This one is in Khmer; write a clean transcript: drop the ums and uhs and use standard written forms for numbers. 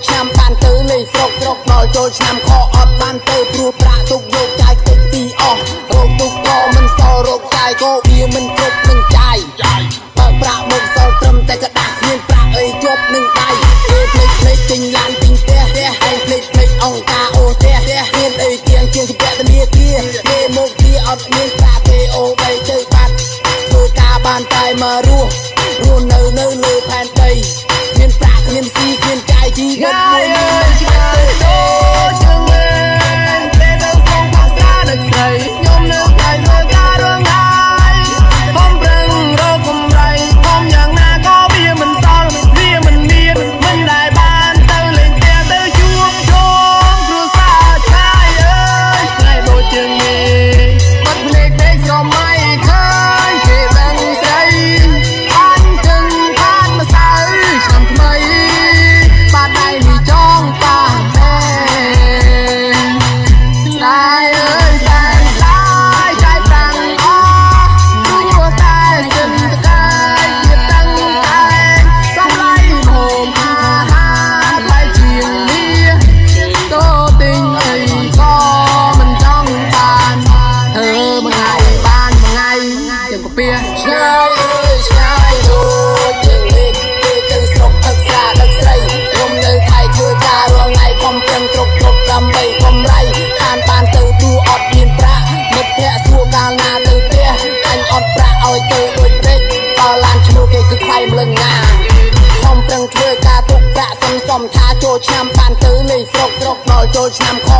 ឆ្នាំបានទៅលេងស្រុកដល់ចូលឆ្នាំខអត់បានទៅព្រោះប្រាក់ទុកយកចាយតិចទីអស់រោគទុកក៏មិនសល់រោគចាយក៏វាមិនគ្រប់នឹងចាយបើប្រាក់មកសល់ត្រឹមតែกระดาษគ្មានប្រាក់អីជាប់នឹងដៃគេភ្លេចទិញឡានទិញផ្ទះឯងភ្លេចអង្គការអូផ្ទះមានអីទៀងជាងជាពាក់ធនាគារគេមកទីអត់មានប្រាក់គេអូបីទៅបាត់ធ្វើការបានតែមករស់នៅលើផែនដីគ្មានប្រាក់គ្មានស៊ីគ្មានចាយជីវិតមួយមិនច្បាស់ទេជើងលេងពេលទៅក្នុងភាសាដឹកស្រីខ្ញុំនៅតែធ្វើការរងថ្ងៃបំប្រឹងរកកម្រៃបំយ៉ាងណាក៏វាមិនសល់វាមិនមានមិនដែលបានទៅលេងផ្ទះទៅជួបជុំគ្រួសារឆាយអើយថ្ងៃដូចជើងលេងបាត់ភ្នែកពេកស្រមៃឃើញគេដឹងស្រីអញចឹងខាត់ម្សៅឆ្នាំថ្មីបាត់ដៃនេះចងប៉ះតែតែអើយតែឡាយចៃប្រាំងអស់ព្រោះតែសិនតកាយជាតាំងតែសំឡៃហូមអាហារថ្លៃជាងនេះតូទិញអីក៏មិនចង់បានធ្វើមួយថ្ងៃបានមួយថ្ងៃទាំងកាពះឆ្ងាយអើយឆ្ងាយដូចជាលេខពេលទៅស្រុកទឹកស្រាដឹកស្រីខ្ញុំនៅថៃធ្វើការរងថ្ងៃខំប្រឹងគ្រប់ដើម្បីកម្រៃខានបានទៅទូអត់មានប្រាក់មិត្តភក្តិសួរកាលណាទៅផ្ទះអញអត់ប្រាក់ឲ្យទៅដូចពេកដល់ឡានឈ្នួលគេគឺខ្វៃម្លឹងណាខំប្រឹងធ្វើការទុកប្រាក់សំថាចូលឆ្នាំបានទៅលេងស្រុកដល់ចូលឆ្នាំខ